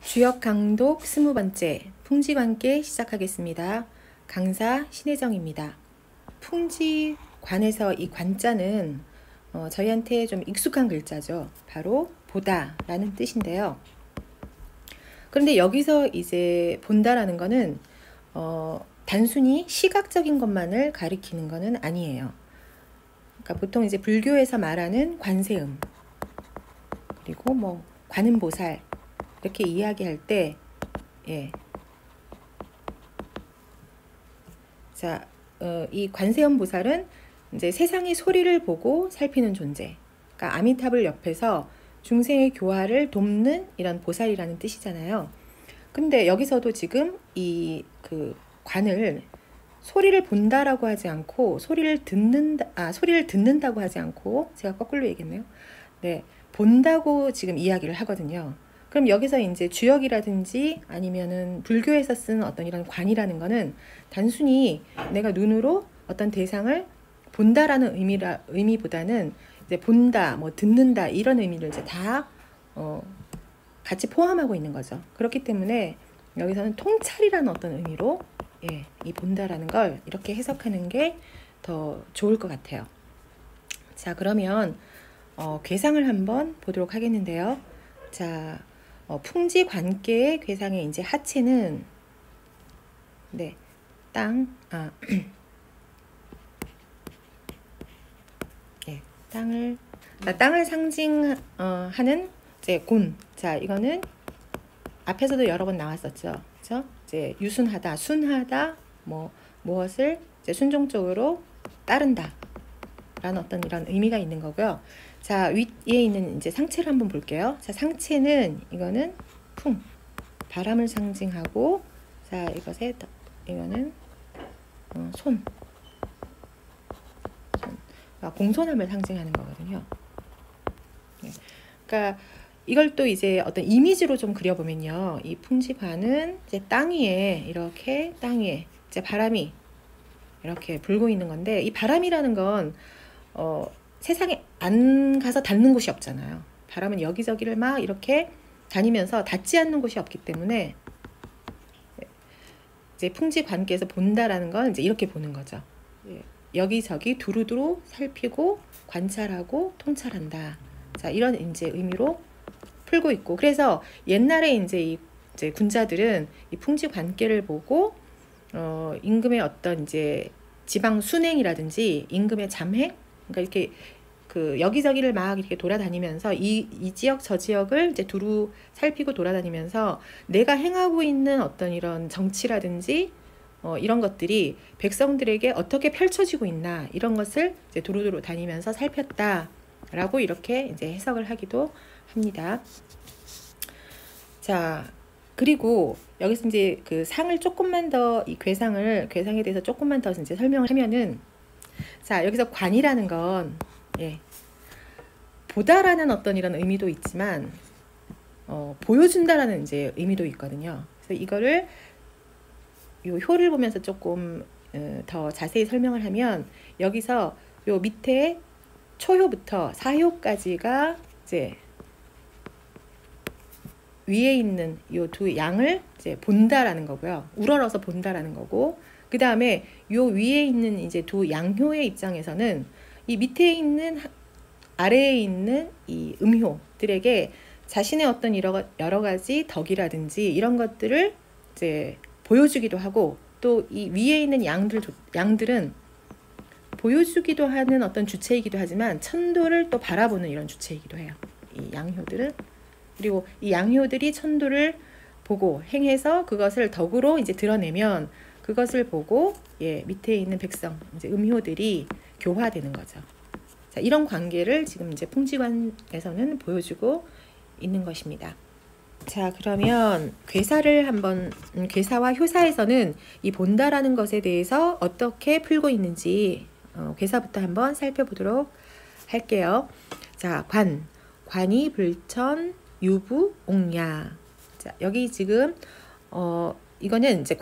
주역 강독 20번째 풍지관계 시작하겠습니다. 강사 신혜정입니다. 풍지관에서 이 관자는 저희한테 좀 익숙한 글자죠. 바로 보다 라는 뜻인데요. 그런데 여기서 이제 본다라는 거는 단순히 시각적인 것만을 가리키는 것은 아니에요. 그러니까 보통 이제 불교에서 말하는 관세음 그리고 뭐 관음보살 이렇게 이야기할 때, 이 관세음 보살은 이제 세상의 소리를 보고 살피는 존재. 그러니까 아미타불 옆에서 중생의 교화를 돕는 이런 보살이라는 뜻이잖아요. 근데 여기서도 지금 그 관을 소리를 본다라고 하지 않고 소리를 듣는다고 하지 않고 제가 거꾸로 얘기했네요. 네, 본다고 지금 이야기를 하거든요. 그럼 여기서 이제 주역이라든지 아니면은 불교에서 쓰는 어떤 이런 관이라는 거는 단순히 내가 눈으로 어떤 대상을 본다라는 의미보다는 이제 본다, 뭐 듣는다 이런 의미를 이제 다 같이 포함하고 있는 거죠. 그렇기 때문에 여기서는 통찰이라는 어떤 의미로 이 본다라는 걸 이렇게 해석하는 게 더 좋을 것 같아요. 자, 그러면 괴상을 한번 보도록 하겠는데요. 자, 풍지관계의 괴상의 이제 하체는 땅을 상징하는 이제 곤. 자, 이거는 앞에서도 여러 번 나왔었죠. 그렇죠? 이제 유순하다, 순하다, 뭐 무엇을 이제 순종적으로 따른다 라는 어떤 이런 의미가 있는 거고요. 자, 위에 있는 이제 상체를 한번 볼게요. 자, 상체는 이거는 풍, 바람을 상징하고, 자, 이거는 손, 공손함을 상징하는 거거든요. 그러니까 이걸 또 이제 어떤 이미지로 좀 그려보면요, 이 풍지관은 이제 땅 위에 이제 바람이 이렇게 불고 있는 건데, 이 바람이라는 건 세상에 안 가서 닿는 곳이 없잖아요. 바람은 여기저기를 막 이렇게 다니면서 닿지 않는 곳이 없기 때문에 이제 풍지관계에서 본다라는 건 이제 이렇게 보는 거죠. 여기저기 두루두루 살피고 관찰하고 통찰한다. 자, 이런 이제 의미로 풀고 있고, 그래서 옛날에 이제 군자들은 이 풍지관계를 보고 임금의 어떤 이제 지방 순행이라든지 임금의 잠행, 그러니까 이렇게 그 여기저기를 막 이렇게 돌아다니면서 이 지역 저 지역을 이제 두루 살피고 돌아다니면서 내가 행하고 있는 어떤 이런 정치라든지 이런 것들이 백성들에게 어떻게 펼쳐지고 있나 이런 것을 이제 두루두루 다니면서 살폈다라고 이렇게 이제 해석을 하기도 합니다. 자, 그리고 여기서 이제 그 상을 조금만 더 이 괴상에 대해서 조금만 더 이제 설명을 하면은, 자, 여기서 관이라는 건 보다라는 어떤 이런 의미도 있지만 보여준다라는 이제 의미도 있거든요. 그래서 이거를 요 효를 보면서 조금 더 자세히 설명을 하면, 여기서 요 밑에 초효부터 사효까지가 이제 위에 있는 요 두 양을 이제 본다라는 거고요. 우러러서 본다라는 거고, 그 다음에 요 위에 있는 이제 두 양효의 입장에서는 이 밑에 있는 아래에 있는 이 음효들에게 자신의 어떤 여러 가지 덕이라든지 이런 것들을 이제 보여주기도 하고, 또 이 위에 있는 양들은 보여주기도 하는 어떤 주체이기도 하지만 천도를 또 바라보는 이런 주체이기도 해요. 이 양효들은. 그리고 이 양효들이 천도를 보고 행해서 그것을 덕으로 이제 드러내면 그것을 보고 밑에 있는 백성, 이제 음효들이 교화되는 거죠. 자, 이런 관계를 지금 이제 풍지관에서는 보여주고 있는 것입니다. 자, 그러면 괴사와 효사에서는 이 본다라는 것에 대해서 어떻게 풀고 있는지 괴사부터 한번 살펴보도록 할게요. 자, 관이 불천 유부 옥야. 자, 여기 지금 이거는 이제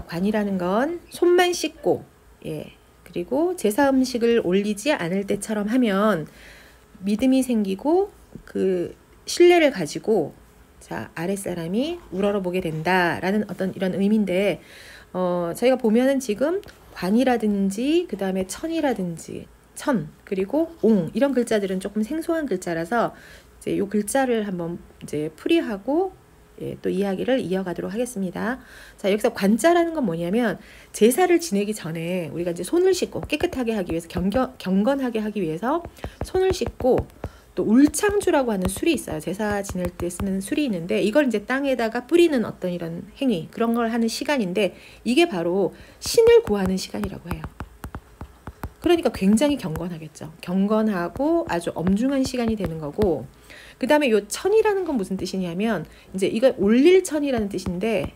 관이라는 건 손만 씻고 그리고 제사 음식을 올리지 않을 때처럼 하면 믿음이 생기고 그 신뢰를 가지고 자, 아랫사람이 우러러보게 된다라는 어떤 이런 의미인데, 저희가 보면은 지금 관이라든지 그 다음에 천이라든지 천 그리고 옹 이런 글자들은 조금 생소한 글자라서 이제 요 글자를 한번 이제 풀이하고 예, 또 이야기를 이어가도록 하겠습니다. 자, 여기서 관자라는 건 뭐냐면 제사를 지내기 전에 우리가 이제 손을 씻고 깨끗하게 하기 위해서 경건하게 하기 위해서 손을 씻고 또 울창주라고 하는 술이 있어요. 제사 지낼 때 쓰는 술이 있는데 이걸 이제 땅에다가 뿌리는 어떤 이런 행위 그런 걸 하는 시간인데 이게 바로 신을 구하는 시간이라고 해요. 그러니까 굉장히 경건하겠죠. 경건하고 아주 엄중한 시간이 되는 거고 그 다음에 요 천이라는 건 무슨 뜻이냐면 이제 이거 올릴 천이라는 뜻인데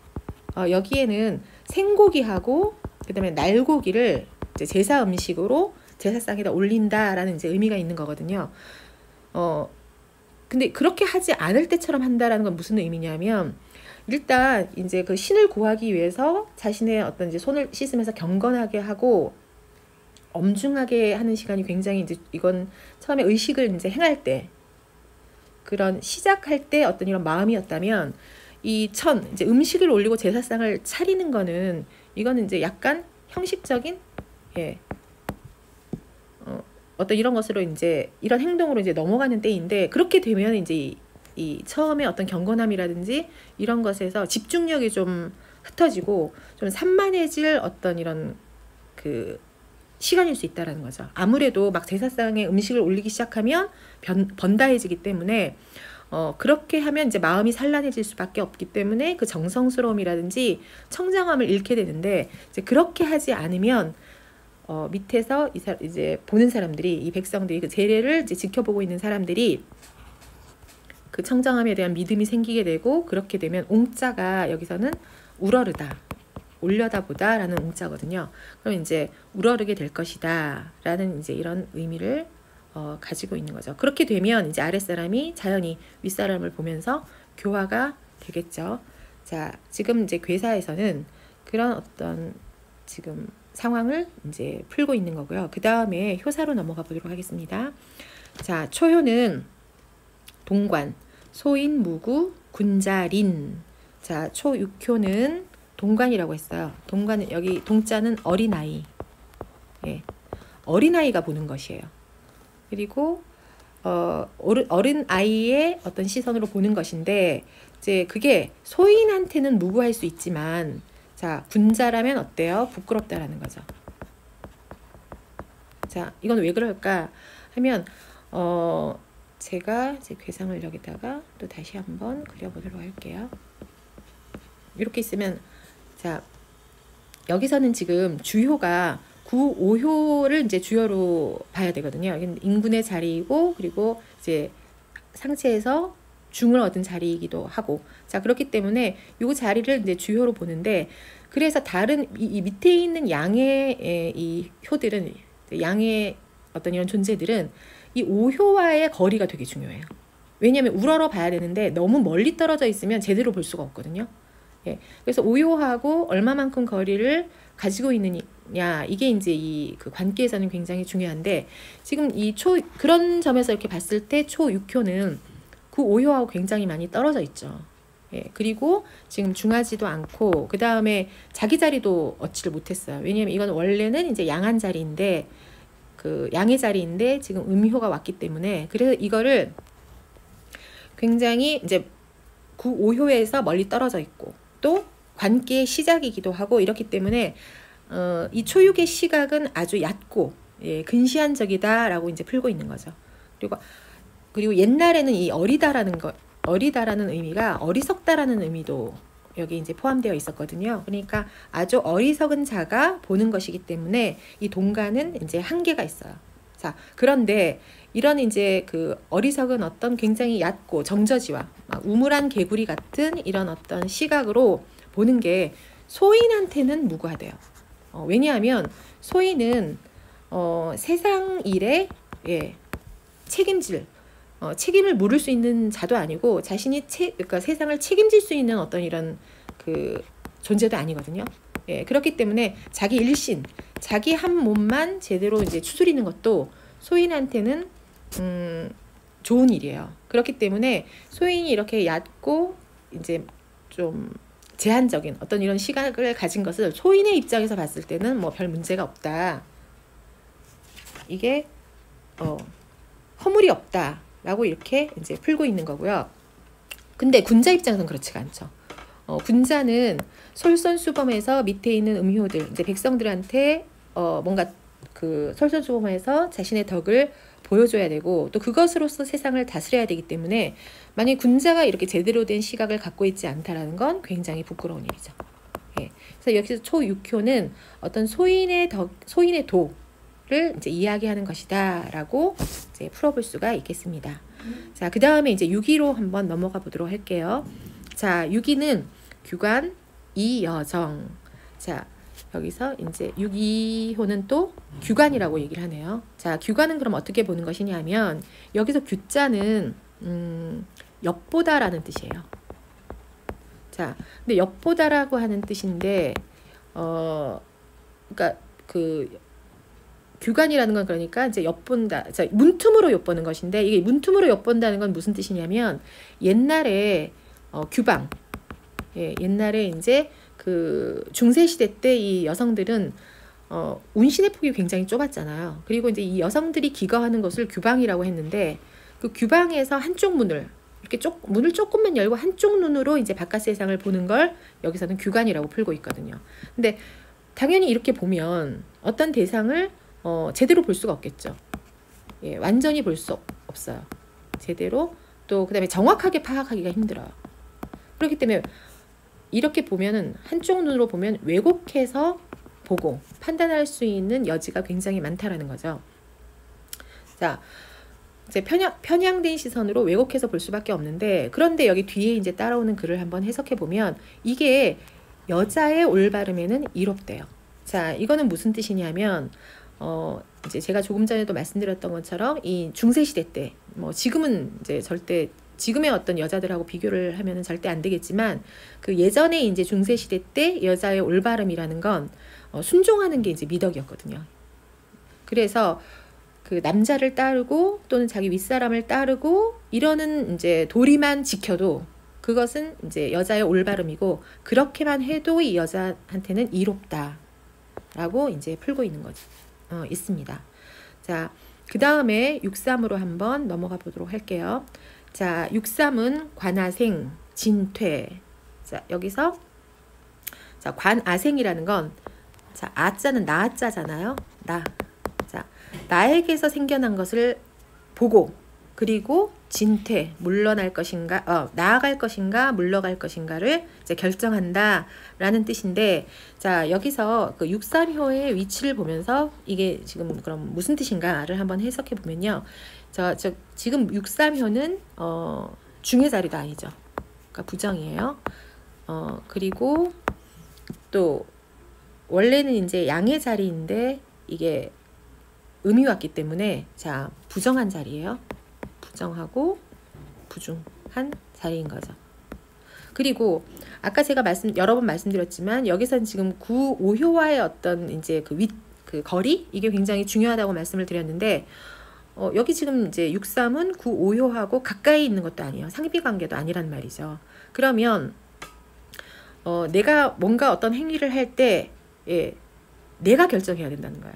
여기에는 생고기하고 그 다음에 날고기를 이제 제사 음식으로 제사상에다 올린다라는 이제 의미가 있는 거거든요. 근데 그렇게 하지 않을 때처럼 한다라는 건 무슨 의미냐면 일단 이제 그 신을 구하기 위해서 자신의 어떤 이제 손을 씻으면서 경건하게 하고 엄중하게 하는 시간이 굉장히 이제 이건 처음에 의식을 이제 행할 때 그런 시작할 때 어떤 이런 마음이었다면 이 천 이제 음식을 올리고 제사상을 차리는 거는 이거는 이제 약간 형식적인 예. 어떤 이런 것으로 이제 이런 행동으로 이제 넘어가는 때인데 그렇게 되면 이제 이 처음에 어떤 경건함이라든지 이런 것에서 집중력이 좀 흩어지고 좀 산만해질 어떤 이런 그 시간일 수 있다라는 거죠. 아무래도 막 제사상에 음식을 올리기 시작하면 번다해지기 때문에 그렇게 하면 이제 마음이 산란해질 수밖에 없기 때문에 그 정성스러움이라든지 청정함을 잃게 되는데 이제 그렇게 하지 않으면 밑에서 이제 보는 사람들이 이 백성들이 그 제례를 이제 지켜보고 있는 사람들이 그 청정함에 대한 믿음이 생기게 되고 그렇게 되면 옹자가 여기서는 우러르다 올려다보다 라는 옹자거든요. 그럼 이제 우러르게 될 것이다 라는 이제 이런 의미를 가지고 있는 거죠. 그렇게 되면 이제 아랫사람이 자연히 윗사람을 보면서 교화가 되겠죠. 자, 지금 이제 괴사에서는 그런 어떤 지금 상황을 이제 풀고 있는 거고요. 그 다음에 효사로 넘어가 보도록 하겠습니다. 자, 초효는 동관, 소인, 무구, 군자린. 자, 초육효는 동관이라고 했어요. 동관은 여기 동자는 어린아이. 예. 어린아이가 보는 것이에요. 그리고 어른아이의 어떤 시선으로 보는 것인데 이제 그게 소인한테는 무구할 수 있지만 자, 군자라면 어때요? 부끄럽다라는 거죠. 자, 이건 왜 그럴까 하면 제가 제 괴상을 여기다가 또 다시 한번 그려보도록 할게요. 이렇게 있으면 자, 여기서는 지금 주효가 구오효를 이제 주요로 봐야 되거든요. 여기는 인군의 자리이고 그리고 이제 상체에서 중을 얻은 자리이기도 하고 자 그렇기 때문에 요 자리를 이제 주효로 보는데 그래서 다른 이 밑에 있는 양의 이 효들은 양의 어떤 이런 존재들은 이 오효와의 거리가 되게 중요해요. 왜냐하면 우러러 봐야 되는데 너무 멀리 떨어져 있으면 제대로 볼 수가 없거든요. 예, 그래서 오효하고 얼마만큼 거리를 가지고 있느냐 이게 이제 이 그 관계에서는 굉장히 중요한데 지금 이 그런 점에서 이렇게 봤을 때 초육효는 그 오효하고 굉장히 많이 떨어져 있죠. 예, 그리고 지금 중하지도 않고 그 다음에 자기 자리도 얻지를 못했어요. 왜냐하면 이건 원래는 이제 양한 자리인데 그 양의 자리인데 지금 음효가 왔기 때문에 그래서 이거를 굉장히 이제 그 오효에서 멀리 떨어져 있고 또 관계의 시작이기도 하고 이렇기 때문에 이 초육의 시각은 아주 얕고 예, 근시안적이다라고 이제 풀고 있는 거죠. 그리고 옛날에는 이 어리다라는 의미가 어리석다라는 의미도 여기 이제 포함되어 있었거든요. 그러니까 아주 어리석은 자가 보는 것이기 때문에 이 동가는 이제 한계가 있어요. 자, 그런데 이런 이제 그 어리석은 어떤 굉장히 얕고 정저지와 우물한 개구리 같은 이런 어떤 시각으로 보는 게 소인한테는 무구하대요. 왜냐하면 소인은 세상 일에 예, 책임을 물을 수 있는 자도 아니고 자신이 그러니까 세상을 책임질 수 있는 어떤 이런 그 존재도 아니거든요. 예, 그렇기 때문에 자기 일신, 자기 한 몸만 제대로 이제 추스리는 것도 소인한테는 좋은 일이에요. 그렇기 때문에 소인이 이렇게 얕고 이제 좀 제한적인 어떤 이런 시각을 가진 것을 소인의 입장에서 봤을 때는 뭐 별 문제가 없다. 이게 허물이 없다라고 이렇게 이제 풀고 있는 거고요. 근데 군자 입장에서는 그렇지가 않죠. 군자는 솔선수범해서 밑에 있는 음효들, 이제 백성들한테 뭔가 그 솔선수범해서 자신의 덕을 보여줘야 되고 또 그것으로서 세상을 다스려야 되기 때문에 만약 군자가 이렇게 제대로 된 시각을 갖고 있지 않다라는 건 굉장히 부끄러운 일이죠. 예. 그래서 여기서 초육효는 어떤 소인의 도를 이제 이야기하는 것이다라고 이제 풀어볼 수가 있겠습니다. 자, 그 다음에 이제 6위로 한번 넘어가 보도록 할게요. 자, 6위는 규관 이여정. 자, 여기서 이제 6위호는 또 규관이라고 얘기를 하네요. 자, 규관은 그럼 어떻게 보는 것이냐면 여기서 규자는 엿보다라는 뜻이에요. 자, 근데 엿보다라고 하는 뜻인데 그러니까 그 규관이라는 건 그러니까 이제 엿본다. 자, 문틈으로 엿보는 것인데 이게 문틈으로 엿본다는 건 무슨 뜻이냐면 옛날에 규방, 옛날에 이제 그 중세시대 때 이 여성들은 운신의 폭이 굉장히 좁았잖아요. 그리고 이제 이 여성들이 기거하는 것을 규방이라고 했는데 그 규방에서 한쪽 문을 이렇게 문을 조금만 열고 한쪽 눈으로 이제 바깥 세상을 보는 걸 여기서는 규관이라고 풀고 있거든요. 근데 당연히 이렇게 보면 어떤 대상을 제대로 볼 수가 없겠죠. 예, 완전히 볼 수 없어요. 제대로 또 그다음에 정확하게 파악하기가 힘들어요. 그렇기 때문에 이렇게 보면은 한쪽 눈으로 보면 왜곡해서 보고 판단할 수 있는 여지가 굉장히 많다라는 거죠. 자, 이제 편향된 시선으로 왜곡해서 볼 수밖에 없는데 그런데 여기 뒤에 이제 따라오는 글을 한번 해석해 보면 이게 여자의 올바름에는 이롭대요. 자, 이거는 무슨 뜻이냐면 이제 제가 조금 전에도 말씀드렸던 것처럼 이 중세시대 때 뭐 지금은 이제 절대 지금의 어떤 여자들하고 비교를 하면은 절대 안 되겠지만 그 예전에 이제 중세시대 때 여자의 올바름이라는 건 순종하는 게 이제 미덕이었거든요. 그래서 그 남자를 따르고 또는 자기 윗사람을 따르고 이러는 이제 도리만 지켜도 그것은 이제 여자의 올바름이고 그렇게만 해도 이 여자한테는 이롭다라고 이제 풀고 있는 거죠. 있습니다. 자, 그 다음에 6.3으로 한번 넘어가 보도록 할게요. 자, 6.3은 관아생, 진퇴. 자, 여기서 자, 관아생이라는 건 자, 아자는 나자잖아요. 나. 자, 나에게서 생겨난 것을 보고 그리고 진퇴, 물러날 것인가, 나아갈 것인가, 물러갈 것인가를 이제 결정한다라는 뜻인데, 자, 여기서 그 6.3효의 위치를 보면서 이게 지금 그럼 무슨 뜻인가를 한번 해석해 보면요. 지금 6.3효는 중의 자리도 아니죠. 그러니까 부정이에요. 그리고 또 원래는 이제 양의 자리인데 이게 음이 왔기 때문에 자, 부정한 자리예요. 부정하고 부중한 자리인 거죠. 그리고 아까 제가 여러 번 말씀드렸지만 여기서는 지금 구, 오효와의 어떤 이제 그 거리 이게 굉장히 중요하다고 말씀을 드렸는데 여기 지금 이제 6.3은 구, 오효하고 가까이 있는 것도 아니에요. 상비 관계도 아니란 말이죠. 그러면 내가 뭔가 어떤 행위를 할 때 내가 결정해야 된다는 거야.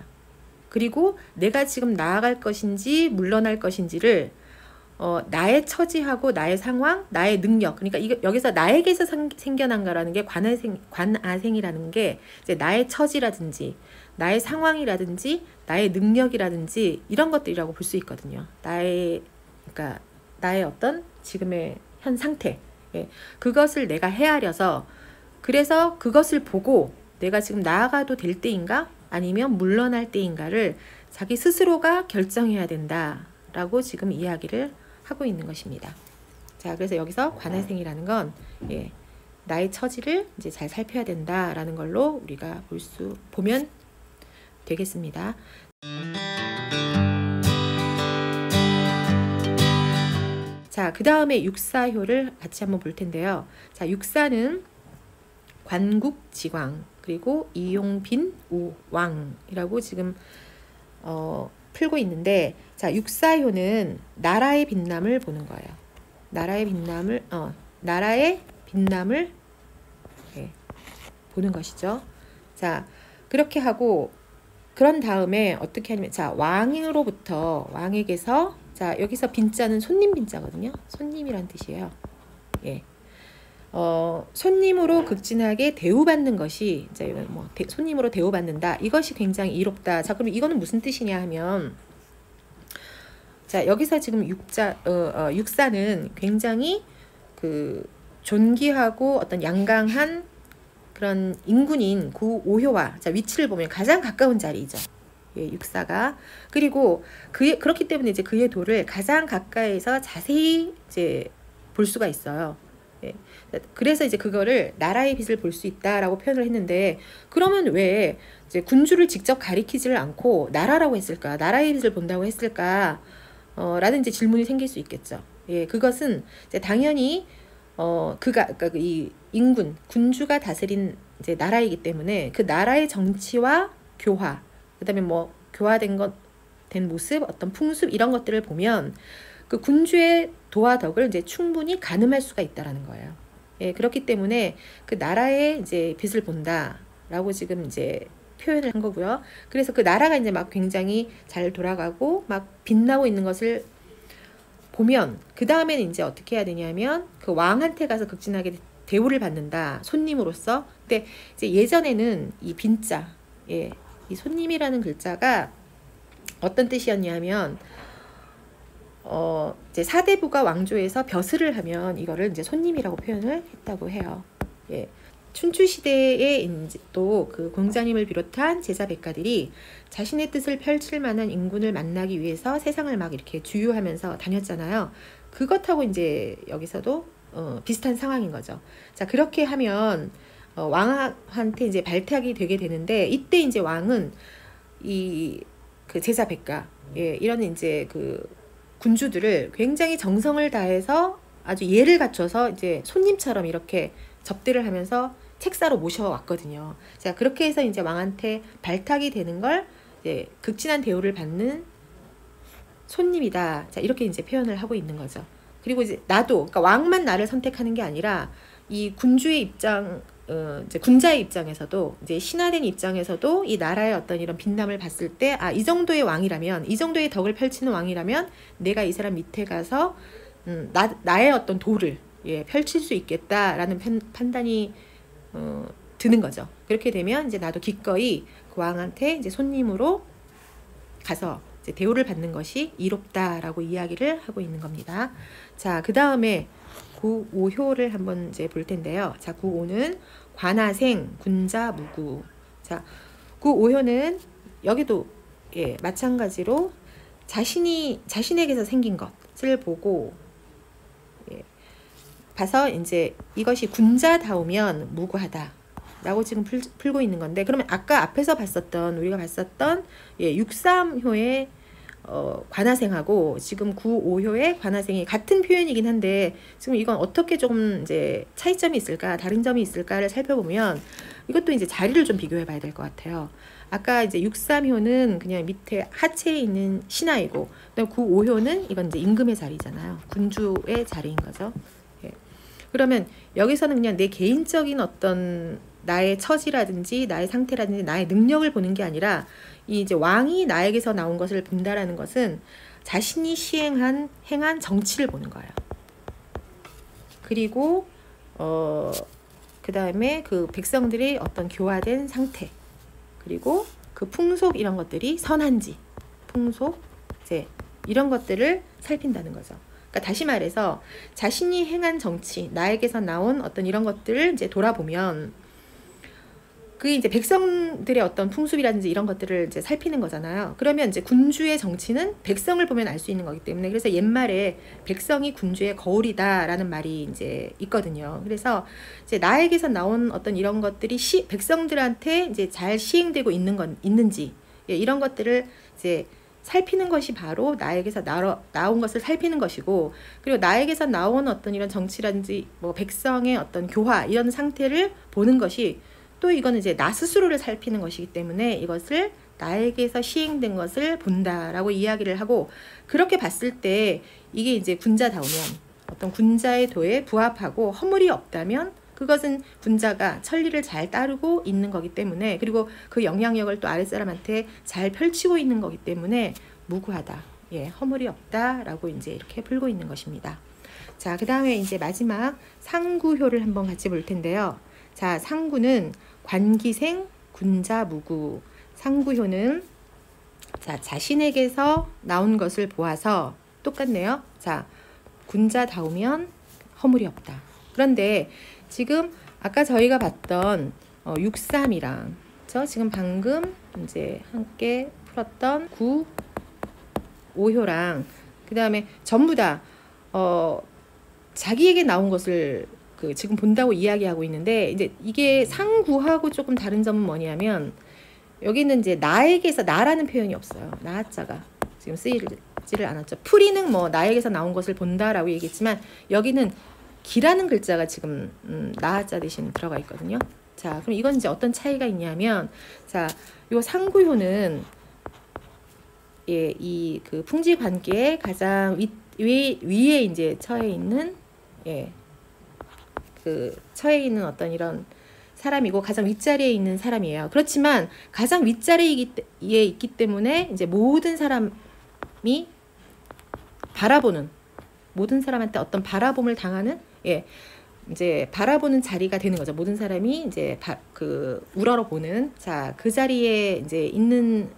그리고 내가 지금 나아갈 것인지 물러날 것인지를 나의 처지하고 나의 상황, 나의 능력. 그러니까 여기서 나에게서 생겨난 거라는 게 관아생이라는 게 이제 나의 처지라든지 나의 상황이라든지 나의 능력이라든지 이런 것들이라고 볼 수 있거든요. 그러니까 나의 어떤 지금의 현 상태. 그것을 내가 헤아려서 그래서 그것을 보고 내가 지금 나아가도 될 때인가? 아니면 물러날 때인가를 자기 스스로가 결정해야 된다라고 지금 이야기를 하고 있는 것입니다. 자, 그래서 여기서 관아생이라는 건 나의 처지를 이제 잘 살펴야 된다라는 걸로 우리가 보면 되겠습니다. 자, 그 다음에 6.4효를 같이 한번 볼 텐데요. 자, 6.4는 관국지광 그리고 이용빈 우왕이라고 지금 풀고 있는데, 자, 육사효는 나라의 빛남을 보는 거예요. 나라의 빛남을 예, 보는 것이죠. 자, 그렇게 하고 그런 다음에 어떻게 하냐면, 자, 왕에게서, 자, 여기서 빈자는 손님 빈자거든요. 손님이란 뜻이에요. 예. 손님으로 극진하게 대우받는 것이, 이제 뭐 손님으로 대우받는다. 이것이 굉장히 이롭다. 자, 그럼 이거는 무슨 뜻이냐 하면, 자, 여기서 지금 육사는 굉장히 그 존귀하고 어떤 양강한 그런 인군인 구오효와, 자, 위치를 보면 가장 가까운 자리이죠. 예, 육사가. 그리고 그렇기 때문에 이제 그의 도를 가장 가까이서 자세히 이제 볼 수가 있어요. 예. 그래서 이제 그거를 나라의 빛을 볼 수 있다라고 표현을 했는데, 그러면 왜 이제 군주를 직접 가리키지를 않고 나라라고 했을까? 나라의 빛을 본다고 했을까? 라는 이제 질문이 생길 수 있겠죠. 예, 그것은 이제 당연히 그러니까 이 인군, 군주가 다스린 이제 나라이기 때문에 그 나라의 정치와 교화, 그다음에 뭐 된 모습, 어떤 풍습 이런 것들을 보면 그 군주의 도와 덕을 이제 충분히 가늠할 수가 있다라는 거예요. 예, 그렇기 때문에 그 나라의 이제 빛을 본다라고 지금 이제 표현을 한 거고요. 그래서 그 나라가 이제 막 굉장히 잘 돌아가고 막 빛나고 있는 것을 보면, 그 다음에는 이제 어떻게 해야 되냐면 그 왕한테 가서 극진하게 대우를 받는다, 손님으로서. 근데 이제 예전에는 이 빈자, 예, 이 손님이라는 글자가 어떤 뜻이었냐면, 이제 사대부가 왕조에서 벼슬을 하면 이거를 이제 손님이라고 표현을 했다고 해요. 예. 춘추 시대에 이제 또 그 공자님을 비롯한 제자 백가들이 자신의 뜻을 펼칠 만한 인군을 만나기 위해서 세상을 막 이렇게 주유하면서 다녔잖아요. 그것하고 이제 여기서도 비슷한 상황인 거죠. 자, 그렇게 하면 왕한테 이제 발탁이 되게 되는데, 이때 이제 왕은 이 그 제자 백가, 예, 이런 이제 그 군주들을 굉장히 정성을 다해서 아주 예를 갖춰서 이제 손님처럼 이렇게 접대를 하면서 책사로 모셔왔거든요. 자, 그렇게 해서 이제 왕한테 발탁이 되는 걸 이제 극진한 대우를 받는 손님이다. 자, 이렇게 이제 표현을 하고 있는 거죠. 그리고 이제 그러니까 왕만 나를 선택하는 게 아니라 이 군주의 입장, 이제 군자의 입장에서도, 이제 신하된 입장에서도 이 나라의 어떤 이런 빛남을 봤을 때, 아, 이 정도의 왕이라면, 이 정도의 덕을 펼치는 왕이라면 내가 이 사람 밑에 가서 나의 어떤 도를, 예, 펼칠 수 있겠다라는 판단이 드는 거죠. 그렇게 되면 이제 나도 기꺼이 그 왕한테 이제 손님으로 가서 이제 대우를 받는 것이 이롭다라고 이야기를 하고 있는 겁니다. 자, 그 다음에 구오효를 한번 이제 볼 텐데요. 자, 구오는 관하생, 군자, 무구. 자, 구오효는 여기도 예, 마찬가지로 자신에게서 생긴 것을 보고, 예, 봐서 이제 이것이 군자다우면 무구하다 라고 지금 풀고 있는 건데, 그러면 아까 앞에서 우리가 봤었던 예, 6.3효의 관하생하고 지금 9.5효의 관하생이 같은 표현이긴 한데, 지금 이건 어떻게 조금 이제 차이점이 있을까, 다른 점이 있을까를 살펴보면 이것도 이제 자리를 좀 비교해 봐야 될 것 같아요. 아까 이제 6.3효는 그냥 밑에 하체에 있는 신하이고, 그다음 9.5효는 이건 이제 임금의 자리잖아요. 군주의 자리인 거죠. 예. 그러면 여기서는 그냥 내 개인적인 어떤 나의 처지라든지 나의 상태라든지 나의 능력을 보는 게 아니라, 이 이제 왕이 나에게서 나온 것을 본다라는 것은 자신이 행한 정치를 보는 거예요. 그리고 그 다음에 그 백성들의 어떤 교화된 상태, 그리고 그 풍속 이런 것들이 선한지, 풍속 이제 이런 것들을 살핀다는 거죠. 그러니까 다시 말해서 자신이 행한 정치, 나에게서 나온 어떤 이런 것들을 이제 돌아보면 그 이제 백성들의 어떤 풍습이라든지 이런 것들을 이제 살피는 거잖아요. 그러면 이제 군주의 정치는 백성을 보면 알 수 있는 거기 때문에, 그래서 옛말에 백성이 군주의 거울이다라는 말이 이제 있거든요. 그래서 이제 나에게서 나온 어떤 이런 것들이 백성들한테 이제 잘 시행되고 있는지, 예, 이런 것들을 이제 살피는 것이 바로 나에게서 나온 것을 살피는 것이고, 그리고 나에게서 나온 어떤 이런 정치라든지 뭐 백성의 어떤 교화 이런 상태를 보는 것이 또 이거는 이제 나 스스로를 살피는 것이기 때문에 이것을 나에게서 시행된 것을 본다라고 이야기를 하고, 그렇게 봤을 때 이게 이제 군자다우면 어떤 군자의 도에 부합하고 허물이 없다면 그것은 군자가 천리를 잘 따르고 있는 거기 때문에, 그리고 그 영향력을 또 아랫사람한테 잘 펼치고 있는 거기 때문에 무구하다, 예, 허물이 없다라고 이제 이렇게 풀고 있는 것입니다. 자, 그 다음에 이제 마지막 상구효를 한번 같이 볼 텐데요. 자, 상구는 관기생 군자 무구. 상구효는 자, 자신에게서 나온 것을 보아서 똑같네요. 자, 군자다우면 허물이 없다. 그런데 지금 아까 저희가 봤던 6.3이랑 저 지금 방금 이제 함께 풀었던 9, 5효랑 그 다음에 전부 다 자기에게 나온 것을 지금 본다고 이야기하고 있는데, 이제 이게 상구하고 조금 다른 점은 뭐냐면 여기는 이제 나에게서, 나라는 표현이 없어요. 나자가 지금 쓰이지를 않았죠. 풀이는 뭐 나에게서 나온 것을 본다라고 얘기했지만 여기는 기라는 글자가 지금 나자 대신 들어가 있거든요. 자, 그럼 이건 이제 어떤 차이가 있냐면, 자, 요 상구효는 예, 이 그 풍지 관계의 가장 위에 이제 처해 있는, 예, 그 처해 있는 어떤 이런 사람이고 가장 윗자리에 있는 사람이에요. 그렇지만 가장 윗자리에 있기 때문에 이제 모든 사람이 바라보는, 모든 사람한테 어떤 바라봄을 당하는, 예, 이제 바라보는 자리가 되는 거죠. 모든 사람이 이제 우러러 보는, 자, 그 자리에 이제 있는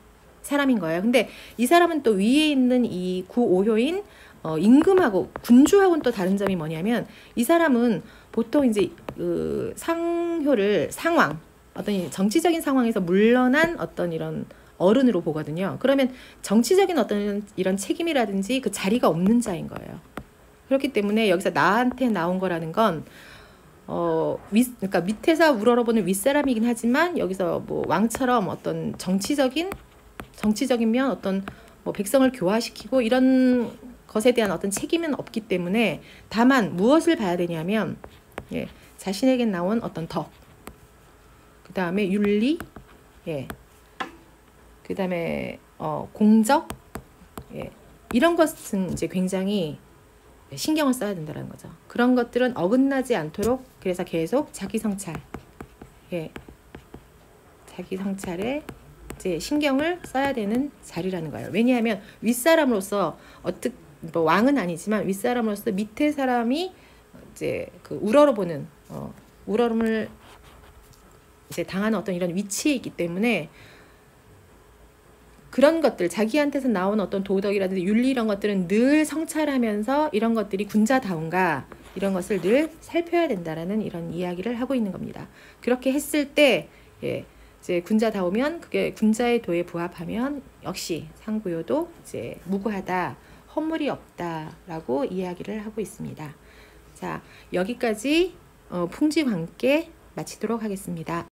사람인 거예요. 근데 이 사람은 또 위에 있는 이 9, 5효인 임금하고 군주하고는 또 다른 점이 뭐냐면, 이 사람은 보통 이제 상효를 상황, 어떤 정치적인 상황에서 물러난 어떤 이런 어른으로 보거든요. 그러면 정치적인 어떤 이런 책임이라든지 그 자리가 없는 자인 거예요. 그렇기 때문에 여기서 나한테 나온 거라는 건 그러니까 밑에서 우러러보는 윗사람이긴 하지만 여기서 뭐 왕처럼 어떤 정치적이면 어떤 뭐 백성을 교화시키고 이런 것에 대한 어떤 책임은 없기 때문에, 다만 무엇을 봐야 되냐면, 예, 자신에게 나온 어떤 덕, 그 다음에 윤리, 예, 그 다음에 공적, 예, 이런 것은 이제 굉장히 신경을 써야 된다는 거죠. 그런 것들은 어긋나지 않도록, 그래서 계속 자기 성찰, 예, 자기 성찰에 이제 신경을 써야 되는 자리라는 거예요. 왜냐하면 윗사람으로서 뭐 왕은 아니지만 윗사람으로서 밑에 사람이 이제 우러러보는 우러름을 이제 당하는 어떤 이런 위치에 있기 때문에, 그런 것들, 자기한테서 나온 어떤 도덕이라든지 윤리 이런 것들은 늘 성찰하면서 이런 것들이 군자다운가 이런 것을 늘 살펴야 된다라는 이런 이야기를 하고 있는 겁니다. 그렇게 했을 때, 예, 이제 군자다우면 그게 군자의 도에 부합하면 역시 상구효도 이제 무구하다, 허물이 없다라고 이야기를 하고 있습니다. 자, 여기까지 풍지관계 마치도록 하겠습니다.